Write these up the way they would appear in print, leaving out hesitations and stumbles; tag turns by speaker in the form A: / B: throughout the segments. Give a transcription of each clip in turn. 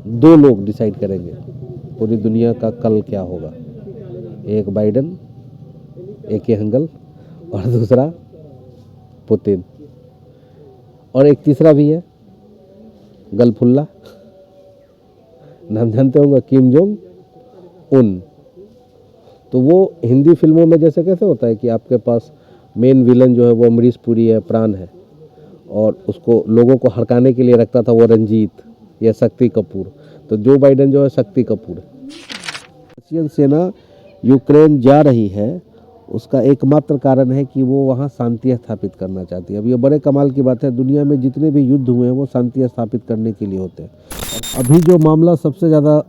A: दो लोग डिसाइड करेंगे पूरी दुनिया का कल क्या होगा। एक बाइडन, एक ये हंगल, और दूसरा पुतिन, और एक तीसरा भी है गलफुल्ला, नाम जानते होंगे, किम जोंग उन। तो वो हिंदी फिल्मों में जैसे कैसे होता है कि आपके पास मेन विलन जो है वो अमरीश पुरी है, प्राण है, और उसको लोगों को हड़काने के लिए रखता था वो रंजीत या शक्ति कपूर। तो जो बाइडन जो है शक्ति कपूर है। रशियन सेना यूक्रेन जा रही है, उसका एकमात्र कारण है कि वो वहाँ शांति स्थापित करना चाहती है। अब ये बड़े कमाल की बात है, दुनिया में जितने भी युद्ध हुए हैं वो शांति स्थापित करने के लिए होते हैं। अभी जो मामला सबसे ज़्यादा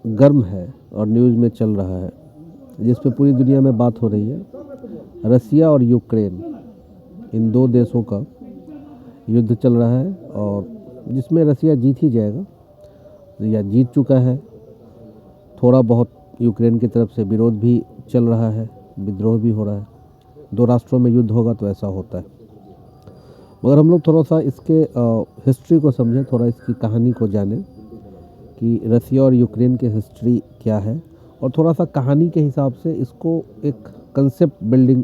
A: गर्म है और न्यूज़ में चल रहा है, जिस पे पूरी दुनिया में बात हो रही है, रसिया और यूक्रेन, इन दो देशों का युद्ध चल रहा है, और जिसमें रसिया जीत ही जाएगा या जीत चुका है। थोड़ा बहुत यूक्रेन की तरफ से विरोध भी चल रहा है, विद्रोह भी हो रहा है। दो राष्ट्रों में युद्ध होगा तो ऐसा होता है। मगर हम लोग थोड़ा सा इसके हिस्ट्री को समझें, थोड़ा इसकी कहानी को जानें कि रसिया और यूक्रेन की हिस्ट्री क्या है, और थोड़ा सा कहानी के हिसाब से इसको एक कंसेप्ट बिल्डिंग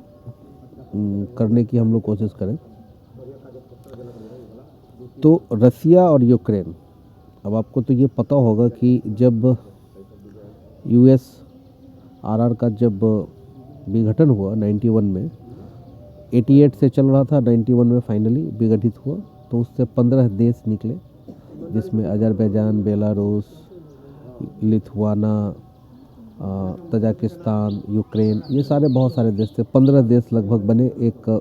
A: करने की हम लोग कोशिश करें। तो रसिया और यूक्रेन, अब आपको तो ये पता होगा कि जब USSR का जब विघटन हुआ 91 में, 88 से चल रहा था, 91 में फाइनली विघटित हुआ, तो उससे 15 देश निकले, जिसमें Azerbaijan, Belarus, Lithuania, Tajikistan, Ukraine, ये सारे बहुत सारे देश थे। 15 देश लगभग बने एक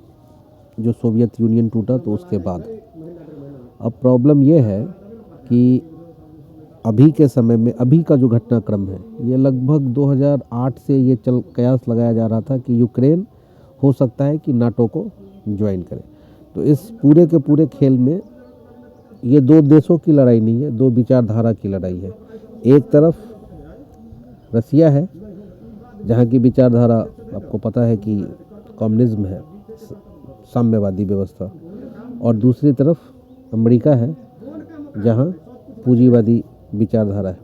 A: जो सोवियत यूनियन टूटा तो उसके बाद। अब प्रॉब्लम ये है कि अभी के समय में अभी का जो घटनाक्रम है, ये लगभग 2008 से ये कयास लगाया जा रहा था कि यूक्रेन हो सकता है कि नाटो को ज्वाइन करे। तो इस पूरे के पूरे खेल में ये दो देशों की लड़ाई नहीं है, दो विचारधारा की लड़ाई है। एक तरफ रसिया है, जहाँ की विचारधारा आपको पता है कि कम्युनिज्म है, साम्यवादी व्यवस्था, और दूसरी तरफ अमेरिका है, जहाँ पूंजीवादी विचारधारा है।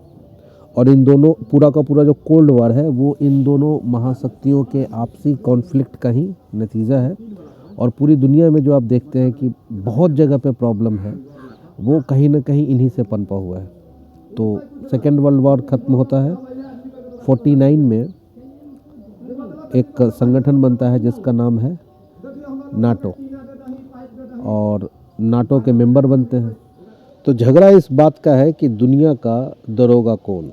A: और इन दोनों, पूरा का पूरा जो कोल्ड वॉर है वो इन दोनों महाशक्तियों के आपसी कॉन्फ्लिक्ट का ही नतीजा है। और पूरी दुनिया में जो आप देखते हैं कि बहुत जगह पे प्रॉब्लम है, वो कहीं ना कहीं इन्हीं से पनपा हुआ है। तो सेकेंड वर्ल्ड वॉर ख़त्म होता है 49 में, एक संगठन बनता है जिसका नाम है नाटो, और नाटो के मेंबर बनते हैं। तो झगड़ा इस बात का है कि दुनिया का दरोगा कौन,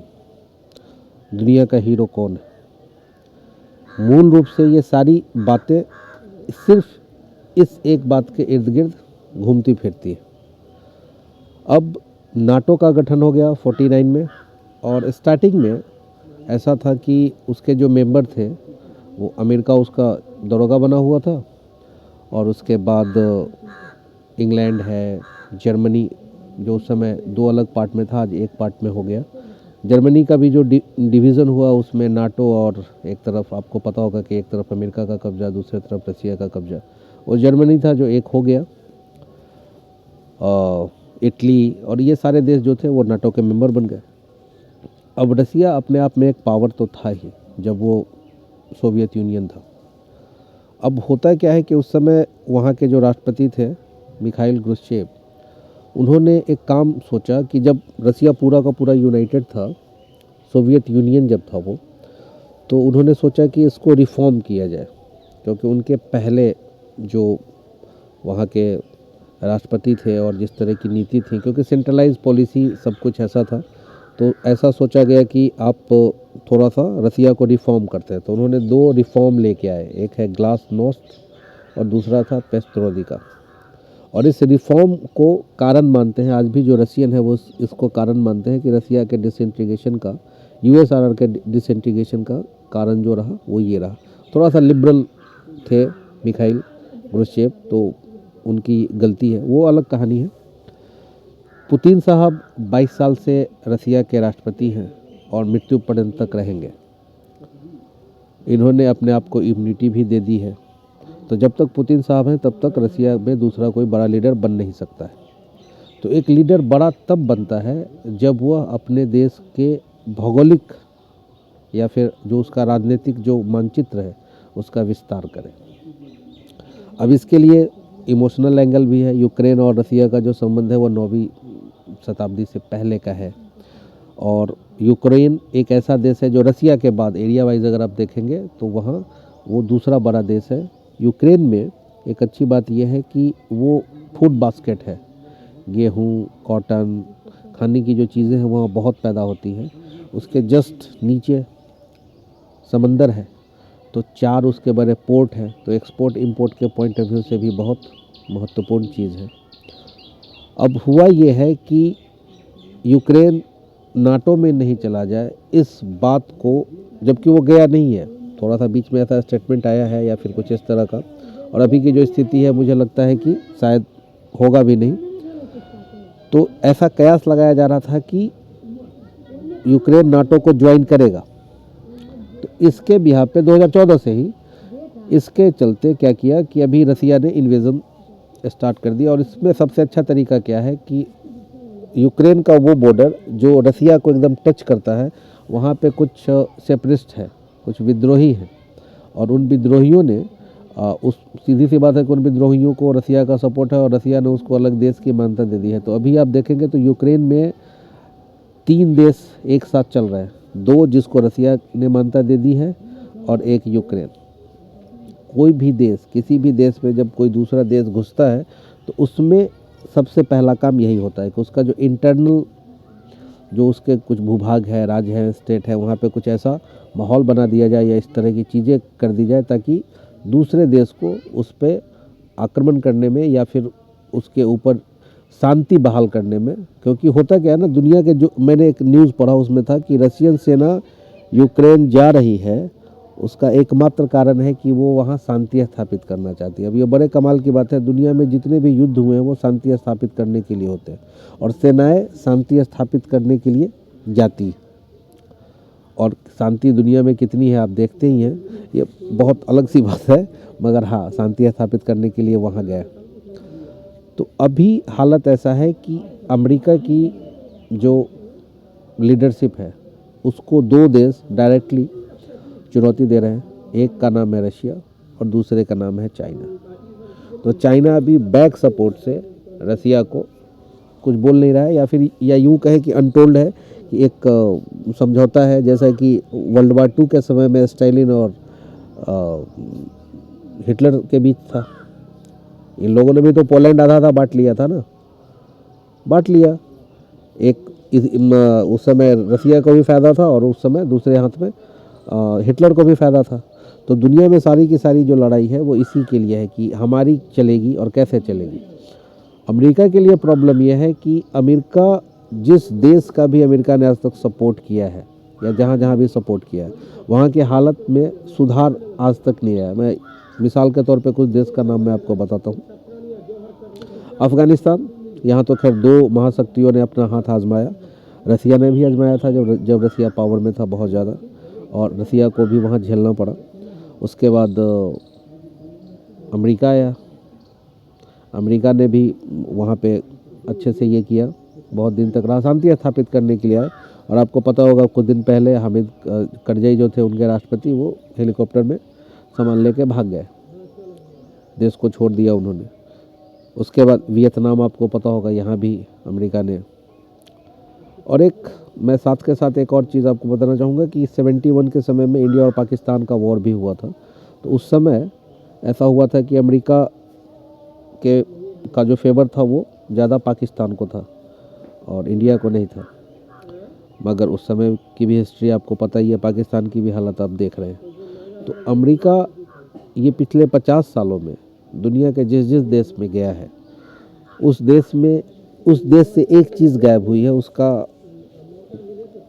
A: दुनिया का हीरो कौन है। मूल रूप से ये सारी बातें सिर्फ इस एक बात के इर्द गिर्द घूमती फिरती है। अब नाटो का गठन हो गया 49 में, और स्टार्टिंग में ऐसा था कि उसके जो मेंबर थे वो अमेरिका उसका दरोगा बना हुआ था, और उसके बाद इंग्लैंड है, जर्मनी, जो उस समय दो अलग पार्ट में था, आज एक पार्ट में हो गया। जर्मनी का भी जो डिवीज़न हुआ उसमें नाटो, और एक तरफ आपको पता होगा कि एक तरफ अमेरिका का कब्जा, दूसरी तरफ रसिया का कब्जा, वो जर्मनी था जो एक हो गया। इटली और ये सारे देश जो थे वो नाटो के मेंबर बन गए। अब रसिया अपने आप में एक पावर तो था ही जब वो सोवियत यूनियन था। अब होता क्या है कि उस समय वहाँ के जो राष्ट्रपति थे मिखाइल क्रुश्चेव, उन्होंने एक काम सोचा कि जब रसिया पूरा का पूरा यूनाइटेड था, सोवियत यूनियन जब था वो, तो उन्होंने सोचा कि इसको रिफॉर्म किया जाए, क्योंकि उनके पहले जो वहाँ के राष्ट्रपति थे और जिस तरह की नीति थी, क्योंकि सेंट्रलाइज पॉलिसी सब कुछ ऐसा था, तो ऐसा सोचा गया कि आप थोड़ा सा रसिया को रिफॉर्म करते हैं। तो उन्होंने दो रिफॉर्म लेके आए, एक है ग्लासनोस्ट और दूसरा था पेस्ट्रोदिका। और इस रिफॉर्म को कारण मानते हैं, आज भी जो रशियन है वो इसको कारण मानते हैं कि रसिया के डिसइंटीग्रेशन का, USSR के डिसइंटीग्रेशन का कारण जो रहा वो ये रहा। थोड़ा सा लिबरल थे मिखाइल क्रुश्चेव, तो उनकी गलती है, वो अलग कहानी है। पुतिन साहब 22 साल से रसिया के राष्ट्रपति हैं और मृत्यु पर्यंत तक रहेंगे। इन्होंने अपने आप को इम्यूनिटी भी दे दी है, तो जब तक पुतिन साहब हैं तब तक रसिया में दूसरा कोई बड़ा लीडर बन नहीं सकता है। तो एक लीडर बड़ा तब बनता है जब वह अपने देश के भौगोलिक या फिर जो उसका राजनीतिक जो मानचित्र है उसका विस्तार करे। अब इसके लिए इमोशनल एंगल भी है। यूक्रेन और रसिया का जो संबंध है वो 9वीं शताब्दी से पहले का है, और यूक्रेन एक ऐसा देश है जो रसिया के बाद एरिया वाइज अगर आप देखेंगे तो वहाँ वो दूसरा बड़ा देश है। यूक्रेन में एक अच्छी बात यह है कि वो फूड बास्केट है, गेहूँ, कॉटन, खाने की जो चीज़ें हैं वहाँ बहुत पैदा होती हैं। उसके जस्ट नीचे समंदर है, तो 4 उसके बड़े पोर्ट हैं, तो एक्सपोर्ट इंपोर्ट के पॉइंट ऑफ व्यू से भी बहुत महत्वपूर्ण चीज़ है। अब हुआ ये है कि यूक्रेन नाटो में नहीं चला जाए, इस बात को, जबकि वो गया नहीं है, थोड़ा सा बीच में ऐसा स्टेटमेंट आया है या फिर कुछ इस तरह का, और अभी की जो स्थिति है मुझे लगता है कि शायद होगा भी नहीं। तो ऐसा कयास लगाया जा रहा था कि यूक्रेन नाटो को ज्वाइन करेगा। तो इसके बिहाफ पे 2014 से ही इसके चलते क्या किया कि अभी रसिया ने इन्वेजन स्टार्ट कर दिया। और इसमें सबसे अच्छा तरीका क्या है कि यूक्रेन का वो बॉर्डर जो रसिया को एकदम टच करता है, वहाँ पे कुछ सेपरेटिस्ट है, कुछ विद्रोही हैं, और उन विद्रोहियों ने उस सीधी सी बात है कि उन विद्रोहियों को रसिया का सपोर्ट है और रसिया ने उसको अलग देश की मान्यता दे दी है। तो अभी आप देखेंगे तो यूक्रेन में 3 देश एक साथ चल रहे हैं, 2 जिसको रसिया ने मान्यता दे दी है और 1 यूक्रेन। कोई भी देश, किसी भी देश में जब कोई दूसरा देश घुसता है तो उसमें सबसे पहला काम यही होता है कि उसका जो इंटरनल जो उसके कुछ भूभाग है, राज्य है, स्टेट है, वहाँ पे कुछ ऐसा माहौल बना दिया जाए या इस तरह की चीज़ें कर दी जाए ताकि दूसरे देश को उस पर आक्रमण करने में या फिर उसके ऊपर शांति बहाल करने में। क्योंकि होता क्या है ना, दुनिया के जो मैंने एक न्यूज़ पढ़ा उसमें था कि रशियन सेना यूक्रेन जा रही है, उसका एकमात्र कारण है कि वो वहाँ शांति स्थापित करना चाहती है। अब ये बड़े कमाल की बात है, दुनिया में जितने भी युद्ध हुए हैं वो शांति स्थापित करने के लिए होते हैं, और सेनाएं शांति स्थापित करने के लिए जाती। और शांति दुनिया में कितनी है आप देखते ही हैं, ये बहुत अलग सी बात है, मगर हाँ, शांति स्थापित करने के लिए वहाँ गया। तो अभी हालत ऐसा है कि अमेरिका की जो लीडरशिप है उसको 2 देश डायरेक्टली चुनौती दे रहे हैं। एक का नाम है रशिया और दूसरे का नाम है चाइना। तो चाइना अभी बैक सपोर्ट से रसिया को कुछ बोल नहीं रहा है, या यूँ कहे कि अनटोल्ड है कि एक समझौता है जैसा कि वर्ल्ड वार 2 के समय में स्टालिन और हिटलर के बीच था। इन लोगों ने भी तो पोलैंड आधा बांट लिया था ना, बांट लिया। उस समय रसिया को भी फ़ायदा था और उस समय दूसरे हाथ में हिटलर को भी फ़ायदा था। तो दुनिया में सारी की सारी जो लड़ाई है वो इसी के लिए है कि हमारी चलेगी और कैसे चलेगी। अमेरिका के लिए प्रॉब्लम यह है कि अमेरिका, जिस देश का भी अमेरिका ने आज तक सपोर्ट किया है या जहाँ जहाँ भी सपोर्ट किया है, वहाँ की हालत में सुधार आज तक नहीं आया। मैं मिसाल के तौर पे कुछ देश का नाम मैं आपको बताता हूँ। अफ़गानिस्तान, यहाँ तो खैर 2 महाशक्तियों ने अपना हाथ आजमाया। रसिया ने भी आजमाया था जब रसिया पावर में था बहुत ज़्यादा, और रसिया को भी वहाँ झेलना पड़ा। उसके बाद अमेरिका आया, अमेरिका ने भी वहाँ पे अच्छे से ये किया, बहुत दिन तक रहा, शांति स्थापित करने के लिए आए। और आपको पता होगा कुछ दिन पहले हामिद करजई जो थे उनके राष्ट्रपति, वो हेलीकॉप्टर में सामान लेके भाग गए, देश को छोड़ दिया उन्होंने। उसके बाद वियतनाम आपको पता होगा, यहाँ भी अमेरिका ने। और एक मैं साथ के साथ एक और चीज़ आपको बताना चाहूँगा कि 71 के समय में इंडिया और पाकिस्तान का वॉर भी हुआ था। तो उस समय ऐसा हुआ था कि अमेरिका का जो फेवर था वो ज़्यादा पाकिस्तान को था और इंडिया को नहीं था। मगर उस समय की भी हिस्ट्री आपको पता ही है, पाकिस्तान की भी हालत आप देख रहे हैं। तो अमेरिका ये पिछले 50 सालों में दुनिया के जिस जिस देश में गया है, उस देश से एक चीज़ गायब हुई है। उसका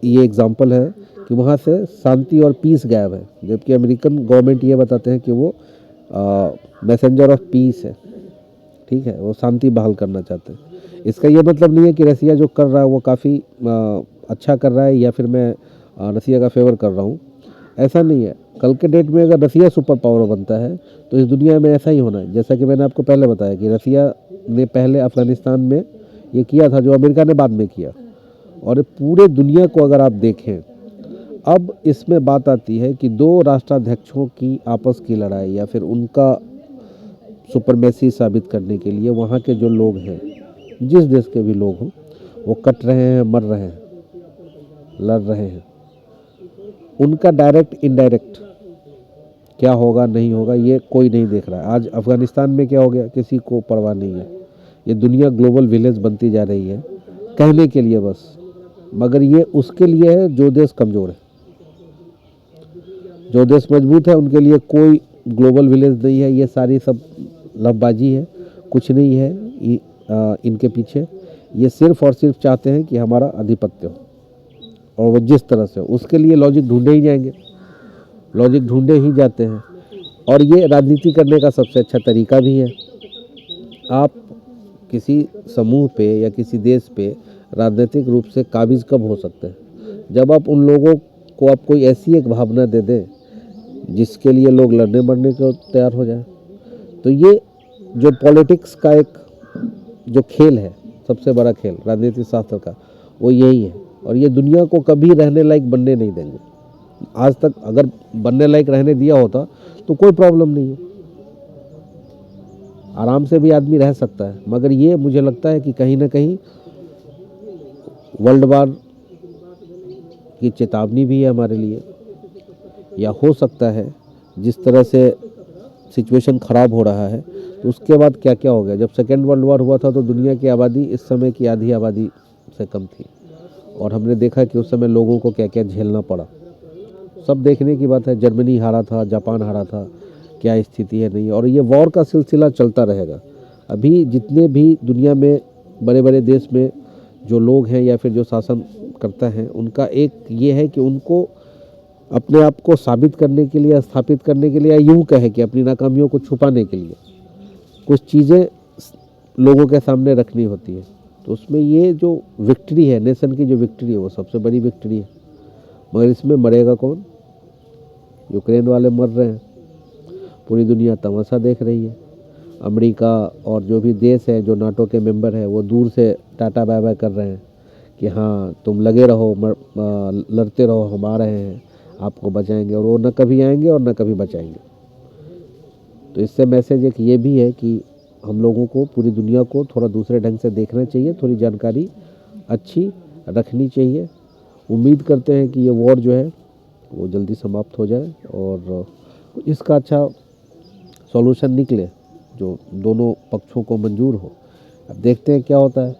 A: ये एग्जाम्पल है कि वहाँ से शांति और पीस गायब है, जबकि अमेरिकन गवर्नमेंट ये बताते हैं कि वो मैसेंजर ऑफ पीस है। ठीक है, वो शांति बहाल करना चाहते हैं। इसका ये मतलब नहीं है कि रसिया जो कर रहा है वो काफ़ी अच्छा कर रहा है या फिर मैं रसिया का फेवर कर रहा हूँ, ऐसा नहीं है। कल के डेट में अगर रसिया सुपर पावर बनता है तो इस दुनिया में ऐसा ही होना है। जैसा कि मैंने आपको पहले बताया कि रसिया ने पहले अफ़गानिस्तान में ये किया था जो अमेरिका ने बाद में किया। और पूरे दुनिया को अगर आप देखें, अब इसमें बात आती है कि दो राष्ट्राध्यक्षों की आपस की लड़ाई या फिर उनका सुपरमेसी साबित करने के लिए वहाँ के जो लोग हैं, जिस देश के भी लोग हों, वो कट रहे हैं, मर रहे हैं, लड़ रहे हैं। उनका डायरेक्ट इनडायरेक्ट क्या होगा नहीं होगा ये कोई नहीं देख रहा है। आज अफ़गानिस्तान में क्या हो गया किसी को परवाह नहीं है। ये दुनिया ग्लोबल विलेज बनती जा रही है कहने के लिए बस, मगर ये उसके लिए है जो देश कमज़ोर है। जो देश मजबूत है उनके लिए कोई ग्लोबल विलेज नहीं है। ये सारी सब लफबाजी है, कुछ नहीं है इनके पीछे। ये सिर्फ और सिर्फ चाहते हैं कि हमारा आधिपत्य हो, और वो जिस तरह से उसके लिए लॉजिक ढूंढे ही जाएंगे, लॉजिक ढूंढे ही जाते हैं। और ये राजनीति करने का सबसे अच्छा तरीका भी है। आप किसी समूह पे या किसी देश पे राजनीतिक रूप से काबिज कब हो सकते हैं? जब आप उन लोगों को आप कोई ऐसी एक भावना दे दें जिसके लिए लोग लड़ने मरने को तैयार हो जाए। तो ये जो पॉलिटिक्स का एक जो खेल है, सबसे बड़ा खेल राजनीति शास्त्र का, वो यही है। और ये दुनिया को कभी रहने लायक बनने नहीं देंगे। आज तक अगर बनने लायक रहने दिया होता तो कोई प्रॉब्लम नहीं है, आराम से भी आदमी रह सकता है। मगर ये मुझे लगता है कि कहीं ना कहीं वर्ल्ड वार की चेतावनी भी है हमारे लिए, या हो सकता है जिस तरह से सिचुएशन ख़राब हो रहा है तो उसके बाद क्या क्या हो गया। जब सेकेंड वर्ल्ड वॉर हुआ था तो दुनिया की आबादी इस समय की आधी आबादी से कम थी, और हमने देखा कि उस समय लोगों को क्या क्या झेलना पड़ा। सब देखने की बात है। जर्मनी हारा था, जापान हारा था, क्या स्थिति है नहीं। और ये वॉर का सिलसिला चलता रहेगा। अभी जितने भी दुनिया में बड़े बड़े देश में जो लोग हैं या फिर जो शासन करता है, उनका एक ये है कि उनको अपने आप को साबित करने के लिए, स्थापित करने के लिए, या यूँ कहे कि अपनी नाकामियों को छुपाने के लिए कुछ चीज़ें लोगों के सामने रखनी होती है। तो उसमें ये जो विक्ट्री है, नेशन की जो विक्ट्री है, वो सबसे बड़ी विक्ट्री है। मगर इसमें मरेगा कौन? यूक्रेन वाले मर रहे हैं, पूरी दुनिया तमाशा देख रही है। अमेरिका और जो भी देश है जो नाटो के मेंबर है, वो दूर से टाटा बाय बाय कर रहे हैं कि हाँ तुम लगे रहो, लड़ते रहो, हम आ रहे हैं, आपको बचाएंगे। और वो न कभी आएंगे और न कभी बचाएंगे। तो इससे मैसेज एक ये भी है कि हम लोगों को, पूरी दुनिया को थोड़ा दूसरे ढंग से देखना चाहिए, थोड़ी जानकारी अच्छी रखनी चाहिए। उम्मीद करते हैं कि ये वॉर जो है वो जल्दी समाप्त हो जाए और इसका अच्छा सॉल्यूशन निकले जो दोनों पक्षों को मंजूर हो। अब देखते हैं क्या होता है।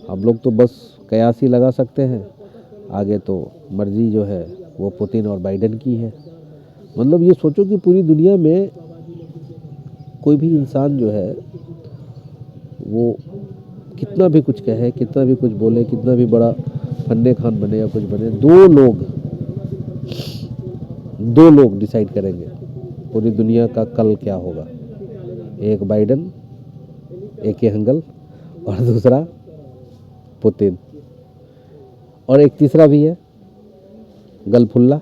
A: हम लोग तो बस कयास ही लगा सकते हैं, आगे तो मर्जी जो है वो पुतिन और बाइडेन की है। मतलब ये सोचो कि पूरी दुनिया में कोई भी इंसान जो है वो कितना भी कुछ कहे, कितना भी कुछ बोले, कितना भी बड़ा फन्ने खान बने या कुछ बने, दो लोग डिसाइड करेंगे पूरी दुनिया का कल क्या होगा। एक बाइडेन, एक हंगल, और दूसरा पुतिन, और एक तीसरा भी है गलफुल्ला,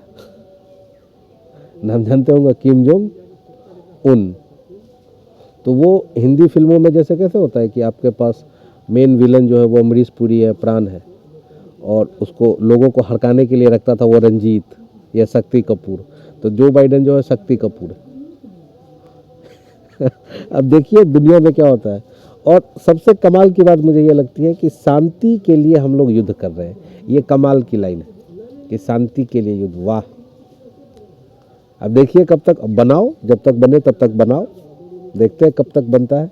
A: नाम जानते होंगे, किम जोंग उन। तो वो हिंदी फिल्मों में जैसे कैसे होता है कि आपके पास मेन विलन जो है वो अमरीश पुरी है, प्राण है, और उसको लोगों को हड़काने के लिए रखता था वो रंजीत या शक्ति कपूर। तो जो बाइडेन जो है शक्ति कपूर है। अब देखिए दुनिया में क्या होता है। और सबसे कमाल की बात मुझे ये लगती है कि शांति के लिए हम लोग युद्ध कर रहे हैं। ये कमाल की लाइन है कि शांति के लिए युद्ध। वाह! अब देखिए कब तक बनाओ, जब तक बने तब तक बनाओ, देखते हैं कब तक बनता है।